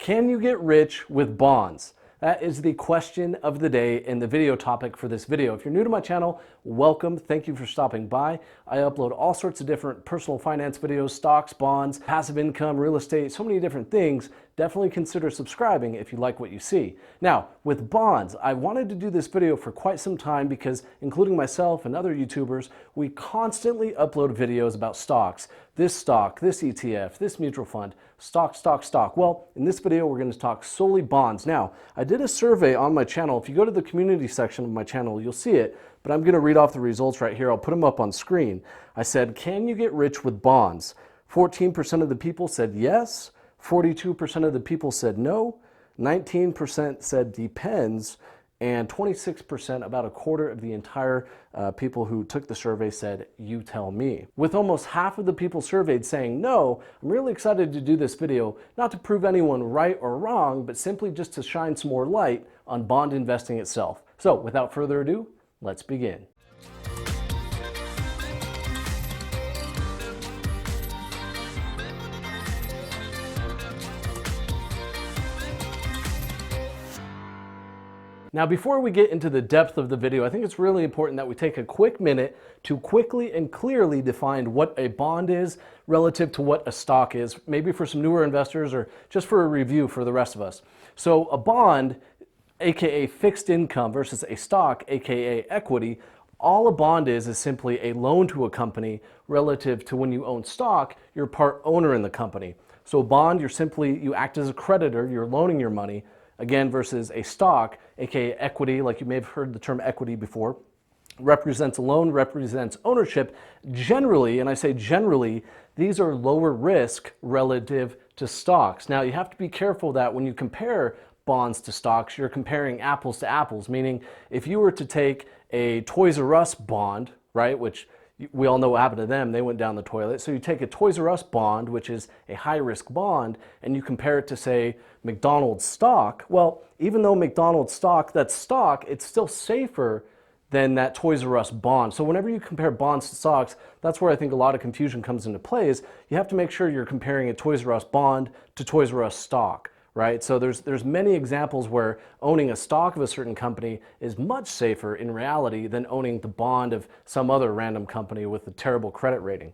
Can you get rich with bonds? That is the question of the day and the video topic for this video. If you're new to my channel, welcome. Thank you for stopping by. I upload all sorts of different personal finance videos, stocks, bonds, passive income, real estate, so many different things. Definitely consider subscribing if you like what you see. Now, with bonds, I wanted to do this video for quite some time because, including myself and other YouTubers, we constantly upload videos about stocks. This stock, this ETF, this mutual fund, stock, stock, stock. Well, in this video, we're going to talk solely bonds. Now, I did a survey on my channel. If you go to the community section of my channel, you'll see it, but I'm going to read off the results right here. I'll put them up on screen. I said, can you get rich with bonds? 14% of the people said yes. 42% of the people said no. 19% said depends. And 26%, about a quarter of the entire people who took the survey said, you tell me. With almost half of the people surveyed saying no, I'm really excited to do this video, not to prove anyone right or wrong, but simply just to shine some more light on bond investing itself. So without further ado, let's begin. Now, before we get into the depth of the video, I think it's really important that we take a quick minute to quickly and clearly define what a bond is relative to what a stock is, maybe for some newer investors or just for a review for the rest of us. So a bond, aka fixed income, versus a stock, aka equity, all a bond is simply a loan to a company relative to when you own stock, you're part owner in the company. So a bond, you act as a creditor, you're loaning your money. Again, versus a stock, aka equity, like you may have heard the term equity before, represents a loan, represents ownership. Generally, and I say generally, these are lower risk relative to stocks. Now, you have to be careful that when you compare bonds to stocks, you're comparing apples to apples, meaning if you were to take a Toys R Us bond, right, which we all know what happened to them, they went down the toilet. So you take a Toys R Us bond, which is a high-risk bond, and you compare it to, say, McDonald's stock. Well, even though McDonald's stock, that's stock, it's still safer than that Toys R Us bond. So whenever you compare bonds to stocks, that's where I think a lot of confusion comes into play, is you have to make sure you're comparing a Toys R Us bond to Toys R Us stock. Right? So there's many examples where owning a stock of a certain company is much safer in reality than owning the bond of some other random company with a terrible credit rating.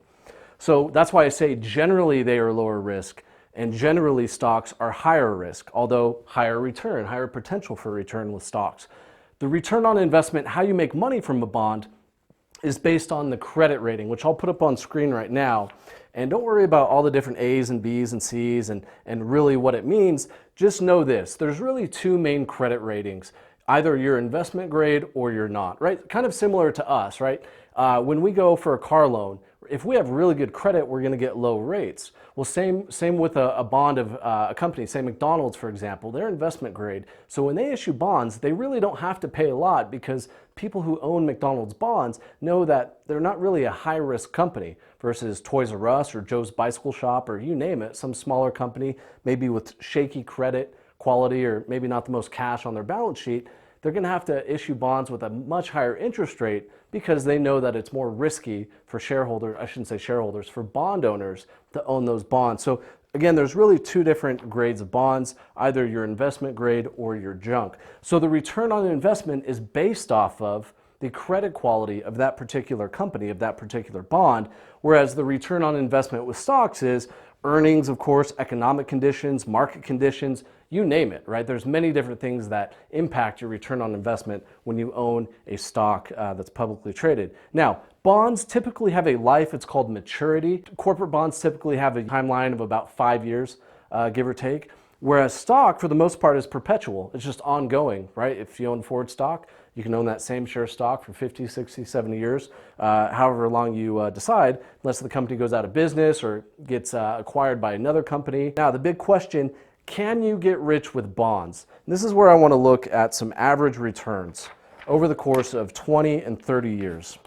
So that's why I say generally they are lower risk and generally stocks are higher risk, although higher return, higher potential for return with stocks. The return on investment, how you make money from a bond, is based on the credit rating, which I'll put up on screen right now. And don't worry about all the different A's and B's and C's and really what it means. Just know this, there's really two main credit ratings. Either you're investment grade or you're not, right? Kind of similar to us, right? When we go for a car loan, if we have really good credit, we're gonna get low rates. Well, same with a bond of a company, say McDonald's, for example, they're investment grade. So when they issue bonds, they really don't have to pay a lot because people who own McDonald's bonds know that they're not really a high-risk company versus Toys R Us or Joe's Bicycle Shop or you name it, some smaller company, maybe with shaky credit quality or maybe not the most cash on their balance sheet. They're going to have to issue bonds with a much higher interest rate because they know that it's more risky for shareholders, I shouldn't say shareholders, for bond owners to own those bonds. So again, there's really two different grades of bonds, either your investment grade or your junk. So the return on investment is based off of the credit quality of that particular company, of that particular bond, whereas the return on investment with stocks is earnings, of course, economic conditions, market conditions, you name it, right? There's many different things that impact your return on investment when you own a stock that's publicly traded. Now, bonds typically have a life, it's called maturity. Corporate bonds typically have a timeline of about 5 years, give or take, whereas stock, for the most part, is perpetual. It's just ongoing, right? If you own Ford stock, you can own that same share stock for 50, 60, 70 years, however long you decide, unless the company goes out of business or gets acquired by another company. Now, the big question, can you get rich with bonds? And this is where I want to look at some average returns over the course of 20 and 30 years.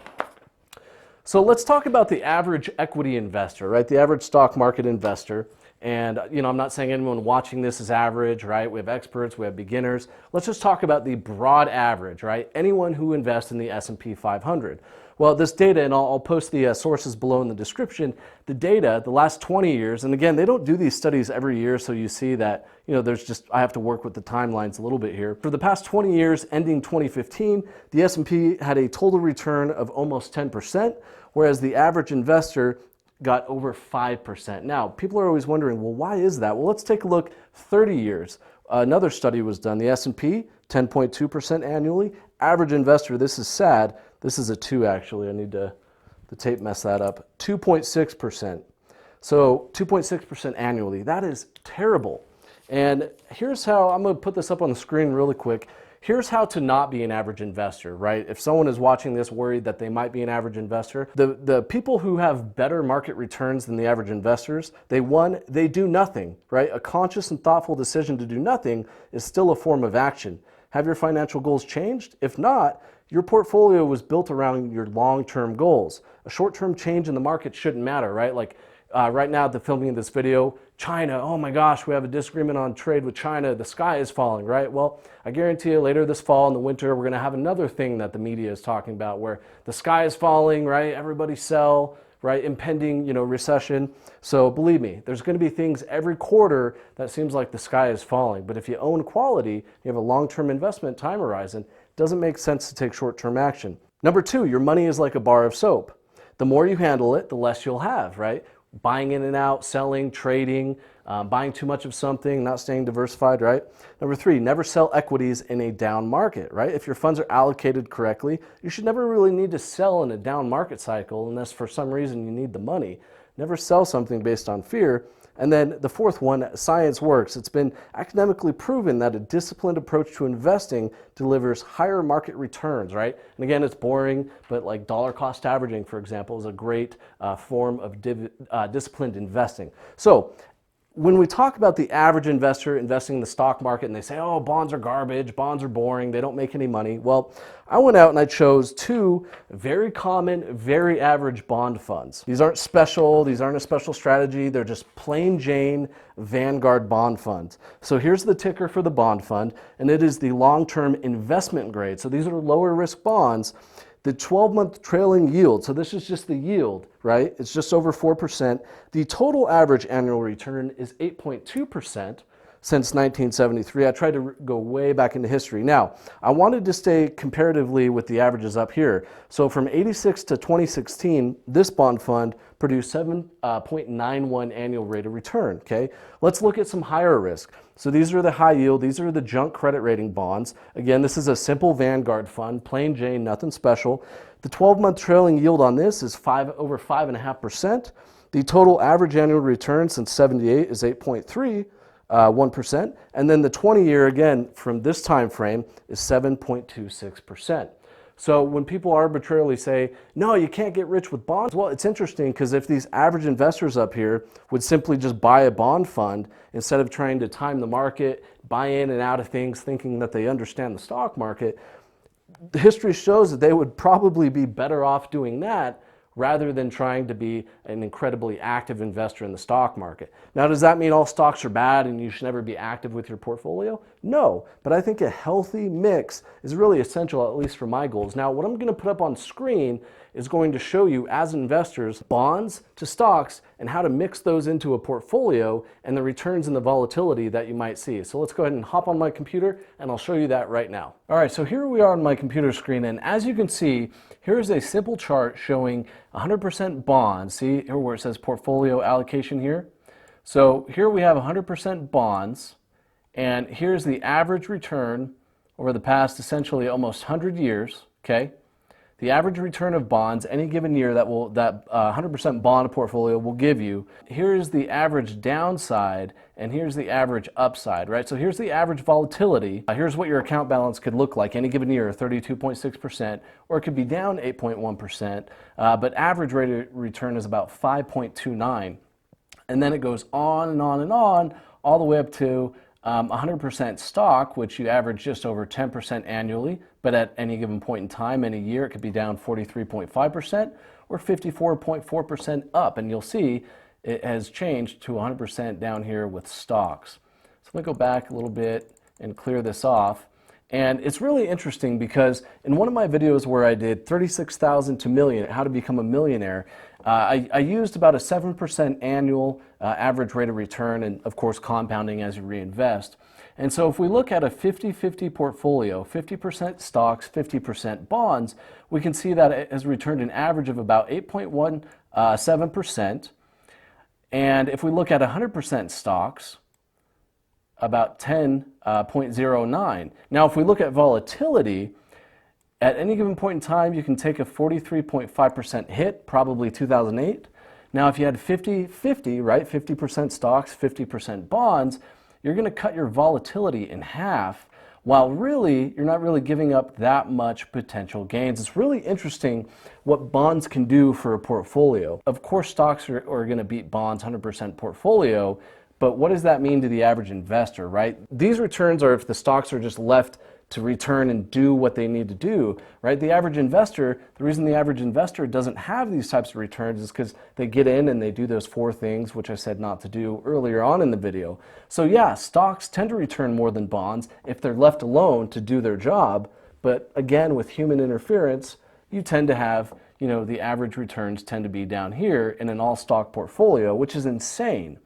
So let's talk about the average equity investor, right? The average stock market investor. And, I'm not saying anyone watching this is average, right? We have experts, we have beginners. Let's just talk about the broad average, right? Anyone who invests in the S&P 500. Well, this data, and I'll post the sources below in the description, the data, the last 20 years, and again, they don't do these studies every year, so you see that, I have to work with the timelines a little bit here. For the past 20 years, ending 2015, the S&P had a total return of almost 10%, whereas the average investor got over 5%. Now, people are always wondering, well, why is that? Well, let's take a look 30 years. Another study was done. The S&P, 10.2% annually. Average investor, this is sad. This is a 2 actually. I need to, the tape messed that up. 2.6%. So 2.6% annually. That is terrible. And here's how, I'm going to put this up on the screen really quick. Here's how to not be an average investor, right? If someone is watching this worried that they might be an average investor, the people who have better market returns than the average investors, they do nothing, right? A conscious and thoughtful decision to do nothing is still a form of action. Have your financial goals changed? If not, your portfolio was built around your long-term goals. A short-term change in the market shouldn't matter, right? Like right now at the filming of this video, China, oh my gosh, we have a disagreement on trade with China, the sky is falling, right? Well, I guarantee you later this fall in the winter, we're gonna have another thing that the media is talking about where the sky is falling, right? Everybody sell, right? Impending, recession. So believe me, there's gonna be things every quarter that seems like the sky is falling. But if you own quality, you have a long-term investment time horizon, it doesn't make sense to take short-term action. Number 2, your money is like a bar of soap. The more you handle it, the less you'll have, right? Buying in and out, selling, trading, buying too much of something, not staying diversified, right? Number 3, never sell equities in a down market, right? If your funds are allocated correctly, you should never really need to sell in a down market cycle unless for some reason you need the money. Never sell something based on fear. And then the 4th one, science works. It's been academically proven that a disciplined approach to investing delivers higher market returns, right? And again, it's boring, but like dollar cost averaging, for example, is a great form of disciplined investing. So when we talk about the average investor investing in the stock market and they say, oh, bonds are garbage, bonds are boring, they don't make any money. Well, I went out and I chose 2 very common, very average bond funds. These aren't special, these aren't a special strategy, they're just plain Jane Vanguard bond funds. So here's the ticker for the bond fund, and it is the long-term investment grade. So these are lower risk bonds. The 12-month trailing yield, so this is just the yield, right? It's just over 4%. The total average annual return is 8.2% since 1973. I tried to go way back into history. Now, I wanted to stay comparatively with the averages up here. So from 86 to 2016, this bond fund produced 7.91 annual rate of return, okay? Let's look at some higher risk. So these are the high yield, these are the junk credit rating bonds. Again, this is a simple Vanguard fund, plain Jane, nothing special. The 12-month trailing yield on this is over 5.5%. The total average annual return since 78 is 8.31%. And then the 20-year, again, from this time frame is 7.26%. So when people arbitrarily say, no, you can't get rich with bonds, well, it's interesting because if these average investors up here would simply just buy a bond fund instead of trying to time the market, buy in and out of things, thinking that they understand the stock market, the history shows that they would probably be better off doing that rather than trying to be an incredibly active investor in the stock market. Now, does that mean all stocks are bad and you should never be active with your portfolio? No, but I think a healthy mix is really essential, at least for my goals. Now, what I'm going to put up on screen is going to show you, as investors, bonds to stocks and how to mix those into a portfolio and the returns and the volatility that you might see. So let's go ahead and hop on my computer and I'll show you that right now. All right, so here we are on my computer screen, and as you can see, here's a simple chart showing 100% bonds. See here where it says portfolio allocation here? So here we have 100% bonds, and here's the average return over the past essentially almost 100 years, okay? The average return of bonds any given year that 100% bond portfolio will give you. Here's the average downside, and here's the average upside, right? So here's the average volatility. Here's what your account balance could look like any given year, 32.6%, or it could be down 8.1%, but average rate of return is about 5.29. And then it goes on and on and on, all the way up to 100% stock, which you average just over 10% annually, but at any given point in time, in a year, it could be down 43.5% or 54.4% up. And you'll see it has changed to 100% down here with stocks. So I'm going to go back a little bit and clear this off. And it's really interesting because in one of my videos where I did 36,000 to million, how to become a millionaire, I used about a 7% annual average rate of return, and of course compounding as you reinvest. And so if we look at a 50-50 portfolio, 50% stocks, 50% bonds, we can see that it has returned an average of about 8.17%. And if we look at 100% stocks, about 10.09. Now, if we look at volatility, at any given point in time, you can take a 43.5% hit, probably 2008. Now, if you had 50-50, right, 50% stocks, 50% bonds, you're going to cut your volatility in half, while really, you're not really giving up that much potential gains. It's really interesting what bonds can do for a portfolio. Of course, stocks are going to beat bonds, 100% portfolio, but what does that mean to the average investor, right? These returns are if the stocks are just left to return and do what they need to do, right? The average investor, the reason the average investor doesn't have these types of returns is because they get in and they do those 4 things, which I said not to do earlier on in the video. So yeah, stocks tend to return more than bonds if they're left alone to do their job. But again, with human interference, you tend to have, the average returns tend to be down here in an all stock portfolio, which is insane.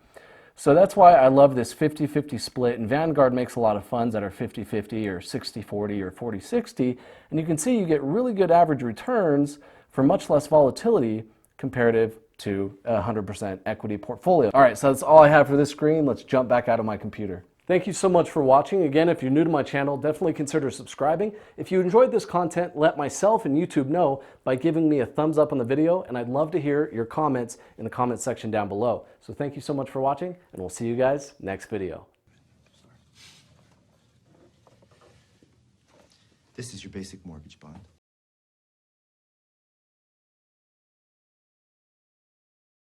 So that's why I love this 50-50 split, and Vanguard makes a lot of funds that are 50-50 or 60-40 or 40-60, and you can see you get really good average returns for much less volatility comparative to a 100% equity portfolio. All right, so that's all I have for this screen. Let's jump back out of my computer. Thank you so much for watching. Again, if you're new to my channel, definitely consider subscribing. If you enjoyed this content, let myself and YouTube know by giving me a thumbs up on the video, and I'd love to hear your comments in the comment section down below. So thank you so much for watching, and we'll see you guys next video. This is your basic mortgage bond.